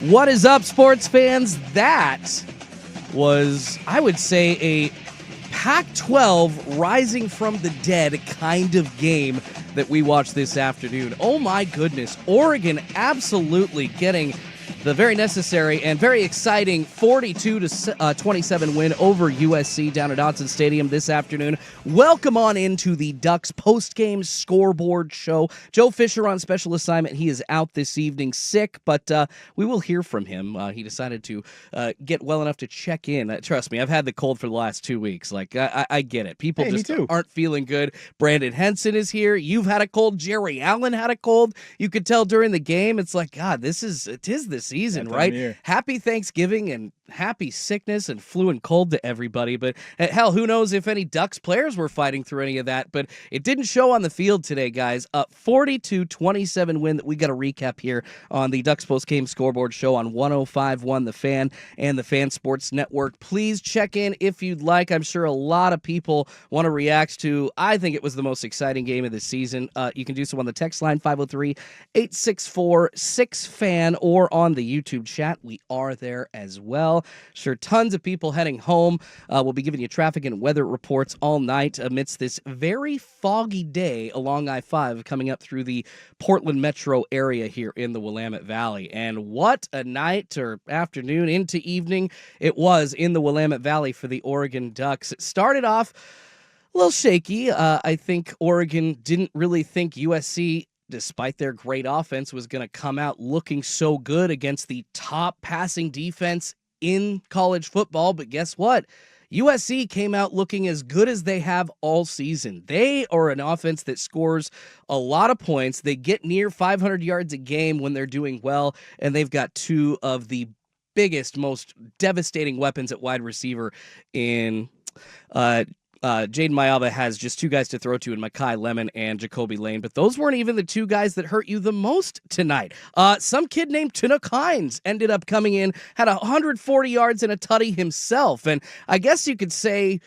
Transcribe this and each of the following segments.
What is up, sports fans? That was, I would say, a Pac-12 rising from the dead kind of game that we watched this afternoon. Oh my goodness, Oregon absolutely getting the very necessary and very exciting 42-27 win over USC down at Autzen Stadium this afternoon. Welcome on into the Ducks postgame scoreboard show. Joe Fisher on special assignment. He is out this evening sick, but we will hear from him. He decided to get well enough to check in. Trust me, I've had the cold for the last 2 weeks. Like, I get it. People just aren't feeling good. Brandon Henson is here. You've had a cold. Jerry Allen had a cold. You could tell during the game. It's like, God, it is the season, right? Happy Thanksgiving and happy sickness and flu and cold to everybody. But hell, who knows if any Ducks players were fighting through any of that. But it didn't show on the field today, guys. 42-27 win that we got to recap here on the Ducks postgame scoreboard show on 105.1 The Fan and the Fan Sports Network. Please check in if you'd like. I'm sure a lot of people want to react to. I think it was the most exciting game of the season. You can do so on the text line 503-864-6FAN or on the YouTube chat. We are there as well. Sure, tons of people heading home. We'll be giving you traffic and weather reports all night amidst this very foggy day along I-5 coming up through the Portland metro area here in the Willamette Valley. And what a night or afternoon into evening it was in the Willamette Valley for the Oregon Ducks. It started off a little shaky. I think Oregon didn't really think USC, despite their great offense, was going to come out looking so good against the top passing defense in college football. But guess what? USC came out looking as good as they have all season. They are an offense that scores a lot of points. They get near 500 yards a game when they're doing well, and they've got two of the biggest, most devastating weapons at wide receiver in Jaden Mayava has just two guys to throw to in Mekhi Lemon and Jacoby Lane, but those weren't even the two guys that hurt you the most tonight. Some kid named Tinook Hines ended up coming in, had 140 yards and a tutty himself, and I guess you could say,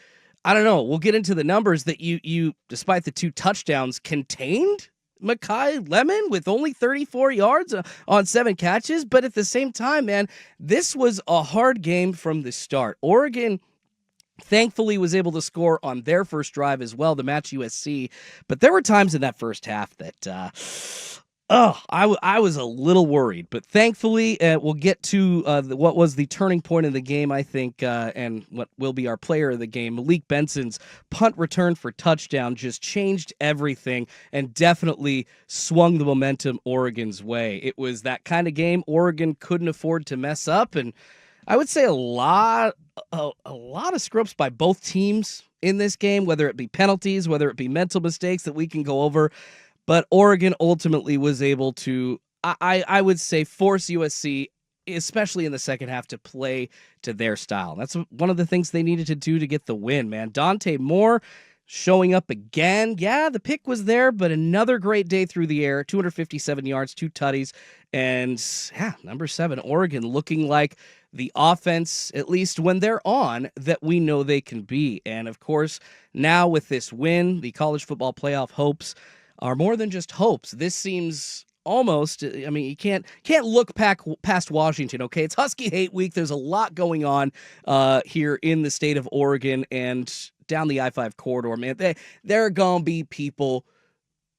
I don't know, we'll get into the numbers that you despite the two touchdowns, contained Mekhi Lemon with only 34 yards on 7 catches, but at the same time, man, this was a hard game from the start. Oregon thankfully was able to score on their first drive as well to match USC, but there were times in that first half that I was a little worried, but thankfully we'll get to what was the turning point of the game, I think, and what will be our player of the game. Malik Benson's punt return for touchdown just changed everything and definitely swung the momentum Oregon's way. It was that kind of game Oregon couldn't afford to mess up, and I would say a lot of screw-ups by both teams in this game, whether it be penalties, whether it be mental mistakes that we can go over. But Oregon ultimately was able to, I would say, force USC, especially in the second half, to play to their style. That's one of the things they needed to do to get the win, man. Dante Moore showing up again. Yeah, the pick was there, but another great day through the air, 257 yards, 2 tutties. And yeah, number 7, Oregon looking like the offense, at least when they're on, that we know they can be. And of course, now with this win, the college football playoff hopes are more than just hopes. This seems almost, I mean, you can't look past Washington, okay? It's Husky Hate Week. There's a lot going on here in the state of Oregon and down the I-5 corridor, man. There are going to be people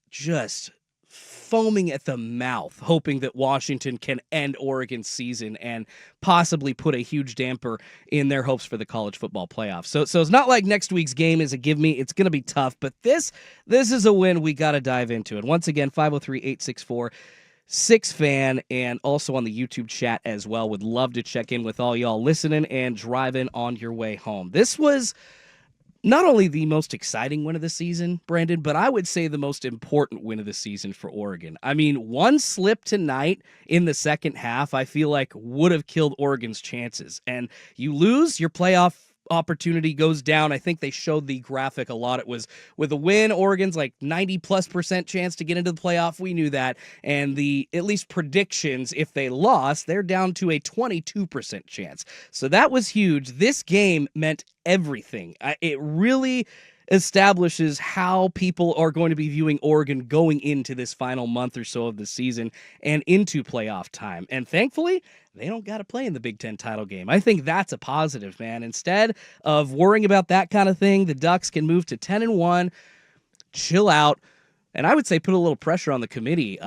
just foaming at the mouth, hoping that Washington can end Oregon's season and possibly put a huge damper in their hopes for the college football playoffs. So it's not like next week's game is a give me. It's going to be tough, but this is a win we got to dive into. And once again, 503-864-6FAN and also on the YouTube chat as well. Would love to check in with all y'all listening and driving on your way home. This was not only the most exciting win of the season, Brandon, but I would say the most important win of the season for Oregon. I mean, one slip tonight in the second half, I feel like would have killed Oregon's chances. And you lose, your playoff opportunity goes down. I think they showed the graphic a lot. It was with a win, Oregon's like 90+% chance to get into the playoff. We knew that. And the at least predictions, if they lost, they're down to a 22% chance. So that was huge. This game meant everything. It really establishes how people are going to be viewing Oregon going into this final month or so of the season and into playoff time. And thankfully, they don't got to play in the Big Ten title game. I think that's a positive, man. Instead of worrying about that kind of thing, the Ducks can move to 10-1, chill out, and I would say put a little pressure on the committee,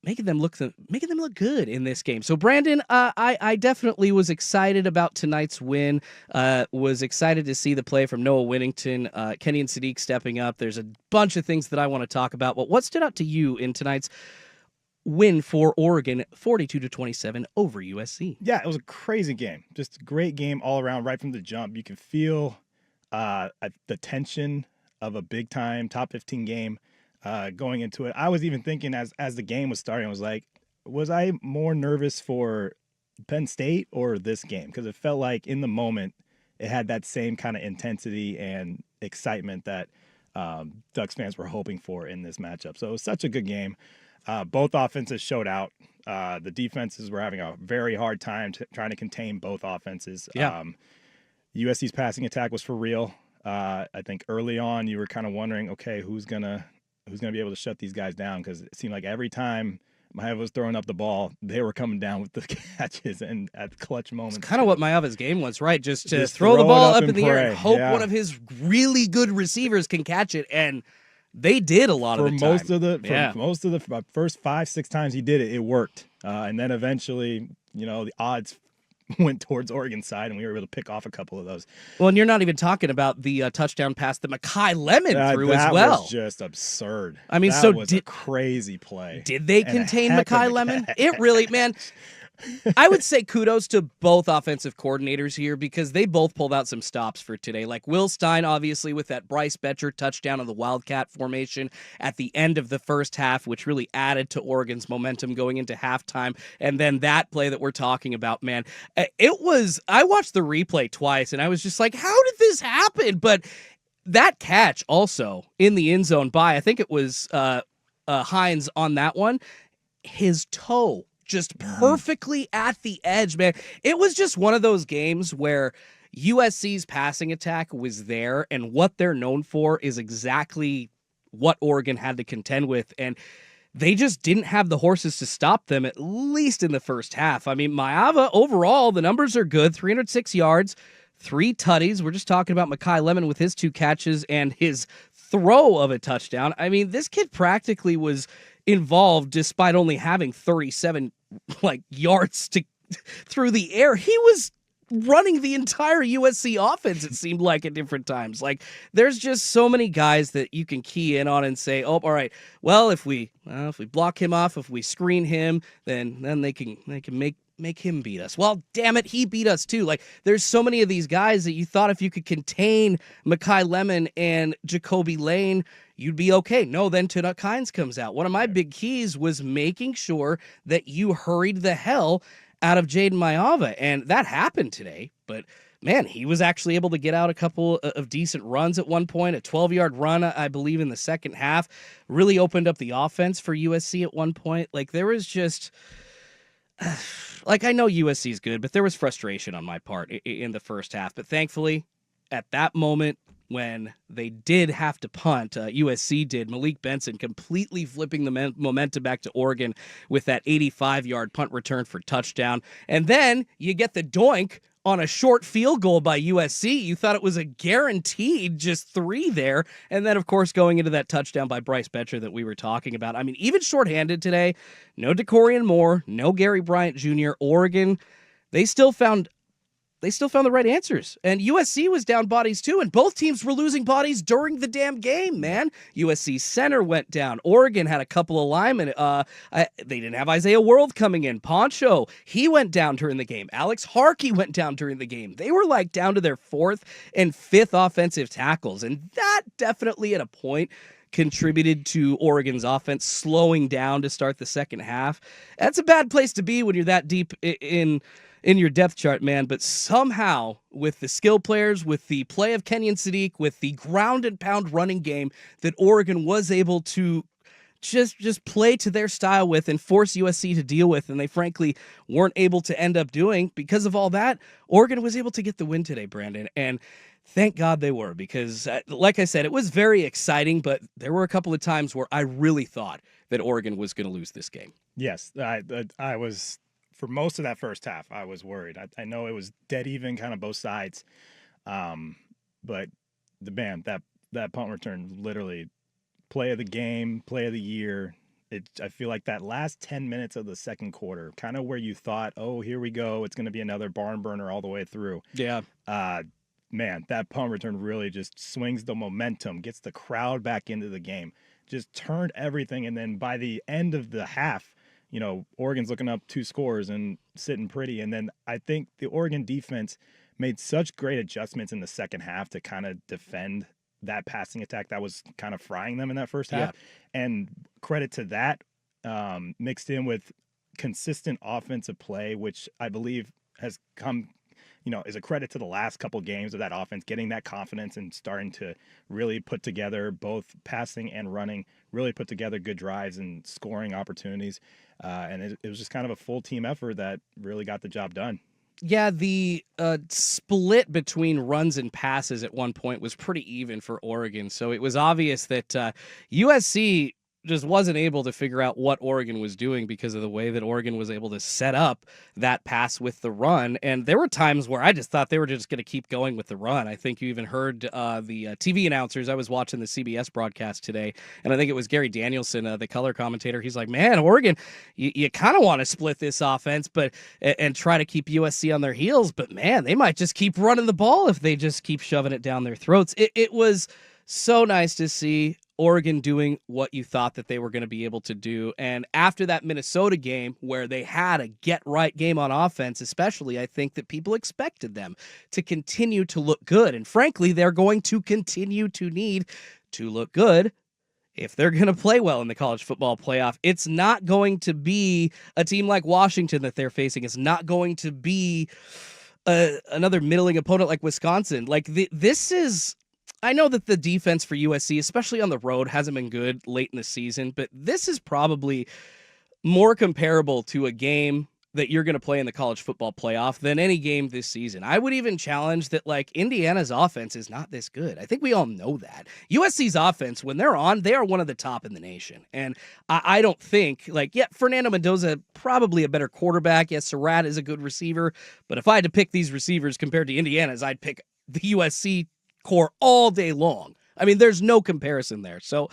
making them look good in this game. So, Brandon, I definitely was excited about tonight's win. Was excited to see the play from Noah Whittington, Kenyon Sadiq stepping up. There's a bunch of things that I want to talk about. But what stood out to you in tonight's win for Oregon, 42-27 over USC? Yeah, it was a crazy game. Just a great game all around, right from the jump. You can feel the tension of a big-time top 15 game. Going into it, I was even thinking as the game was starting, I was like, was I more nervous for Penn State or this game? Because it felt like in the moment it had that same kind of intensity and excitement that Ducks fans were hoping for in this matchup. So it was such a good game. Both offenses showed out. The defenses were having a very hard time trying to contain both offenses. Yeah. USC's passing attack was for real. I think early on you were kind of wondering, okay, who's gonna be able to shut these guys down, because it seemed like every time Maeva was throwing up the ball, they were coming down with the catches and at clutch moments. It's kind of what Maeva's game was, right? Just to throw the ball up in the air and hope one of his really good receivers can catch it, and they did a lot of the time. For most of the first 5-6 times he did it, it worked. And then eventually, the odds went towards Oregon's side, and we were able to pick off a couple of those. Well, and you're not even talking about the touchdown pass that Mekhi Lemon threw as well. That was just absurd. I mean, that was a crazy play. Did they contain Mekhi Lemon? It really, man. I would say kudos to both offensive coordinators here, because they both pulled out some stops for today. Like Will Stein, obviously, with that Bryce Betcher touchdown on the Wildcat formation at the end of the first half, which really added to Oregon's momentum going into halftime. And then that play that we're talking about, man, I watched the replay twice, and I was just like, how did this happen? But that catch also in the end zone by, I think it was Hines on that one, his toe just perfectly at the edge, man. It was just one of those games where USC's passing attack was there, and what they're known for is exactly what Oregon had to contend with, and they just didn't have the horses to stop them, at least in the first half. I mean, Maeva, overall, the numbers are good. 306 yards, 3 tutties. We're just talking about Mekhi Lemon with his 2 catches and his throw of a touchdown. I mean, this kid practically was involved despite only having 37 yards through the air. He was running the entire USC offense, it seemed like, at different times. Like, there's just so many guys that you can key in on and say, oh, all right, well, if we block him off, if we screen him, then they can make him beat us. Well, damn it, he beat us too. Like, there's so many of these guys that you thought if you could contain Mekhi Lemon and Jacoby Lane, you'd be okay. No, then Tunuk Hines comes out. One of my big keys was making sure that you hurried the hell out of Jaden Maeva, and that happened today. But man, he was actually able to get out a couple of decent runs at one point. A 12-yard run, I believe, in the second half really opened up the offense for USC at one point. Like, there was just... Like, I know USC is good, but there was frustration on my part in the first half. But thankfully, at that moment, when they did have to punt, USC did, Malik Benson completely flipping the momentum back to Oregon with that 85-yard punt return for touchdown. And then you get the doink on a short field goal by USC. You thought it was a guaranteed just 3 there. And then, of course, going into that touchdown by Bryce Betcher that we were talking about. I mean, even shorthanded today, no DeCorian Moore, no Gary Bryant Jr., Oregon, they still found the right answers. And USC was down bodies too, and both teams were losing bodies during the damn game, man. USC center went down. Oregon had a couple of linemen. They didn't have Isaiah World coming in. Poncho, he went down during the game. Alex Harkey went down during the game. They were like down to their 4th and 5th offensive tackles, and that definitely at a point contributed to Oregon's offense slowing down to start the second half. That's a bad place to be when you're that deep in your depth chart, man. But somehow, with the skill players, with the play of Kenyon Sadiq, with the ground and pound running game, that Oregon was able to just play to their style with and force USC to deal with, and they frankly weren't able to end up doing. Because of all that, Oregon was able to get the win today, Brandon, and thank God they were, because like I said, it was very exciting, but there were a couple of times where I really thought that Oregon was going to lose this game. Yes, I was, for most of that first half, I was worried. I know it was dead even kind of both sides, but that punt return, literally play of the game, play of the year. I feel like that last 10 minutes of the second quarter, kind of where you thought, oh, here we go, it's going to be another barn burner all the way through. Yeah. Man, that punt return really just swings the momentum, gets the crowd back into the game, just turned everything. And then by the end of the half, Oregon's looking up 2 scores and sitting pretty. And then I think the Oregon defense made such great adjustments in the second half to kind of defend that passing attack that was kind of frying them in that first half. Yeah. And credit to that, mixed in with consistent offensive play, which I believe has come, is a credit to the last couple games of that offense, getting that confidence and starting to really put together both passing and running, really put together good drives and scoring opportunities. And it was just kind of a full team effort that really got the job done. Yeah, the split between runs and passes at one point was pretty even for Oregon. So it was obvious that USC just wasn't able to figure out what Oregon was doing because of the way that Oregon was able to set up that pass with the run. And there were times where I just thought they were just going to keep going with the run. I think you even heard the TV announcers. I was watching the CBS broadcast today, and I think it was Gary Danielson, the color commentator. He's like, man, Oregon, you kind of want to split this offense and try to keep USC on their heels. But, man, they might just keep running the ball if they just keep shoving it down their throats. It was so nice to see Oregon doing what you thought that they were going to be able to do. And after that Minnesota game where they had a get-right game on offense, especially, I think that people expected them to continue to look good. And frankly, they're going to continue to need to look good if they're going to play well in the college football playoff. It's not going to be a team like Washington that they're facing. It's not going to be another middling opponent like Wisconsin. This is... I know that the defense for USC, especially on the road, hasn't been good late in the season, but this is probably more comparable to a game that you're going to play in the college football playoff than any game this season. I would even challenge that, Indiana's offense is not this good. I think we all know that. USC's offense, when they're on, they are one of the top in the nation. And I don't think, Fernando Mendoza, probably a better quarterback. Yes, Surratt is a good receiver. But if I had to pick these receivers compared to Indiana's, I'd pick the USC core all day long. I mean, there's no comparison there. So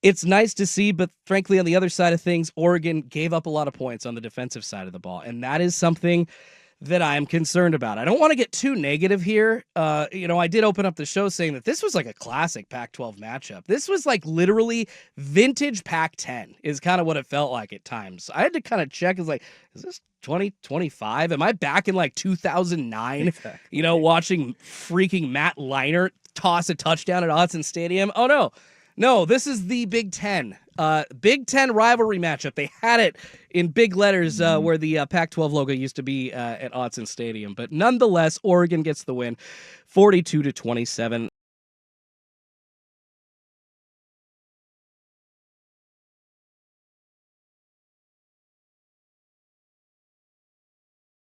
it's nice to see, but frankly, on the other side of things, Oregon gave up a lot of points on the defensive side of the ball, and that is something that I'm concerned about. I don't want to get too negative here. I did open up the show saying that this was like a classic Pac-12 matchup. This was like literally vintage Pac-10 is kind of what it felt like at times. I had to kind of check. Is this 2025? Am I back in 2009? Exactly. Watching freaking Matt Leinart toss a touchdown at Autzen Stadium. Oh no, this is the Big Ten. Big Ten rivalry matchup. They had it in big letters where the Pac-12 logo used to be at Autzen Stadium. But nonetheless, Oregon gets the win, 42-27.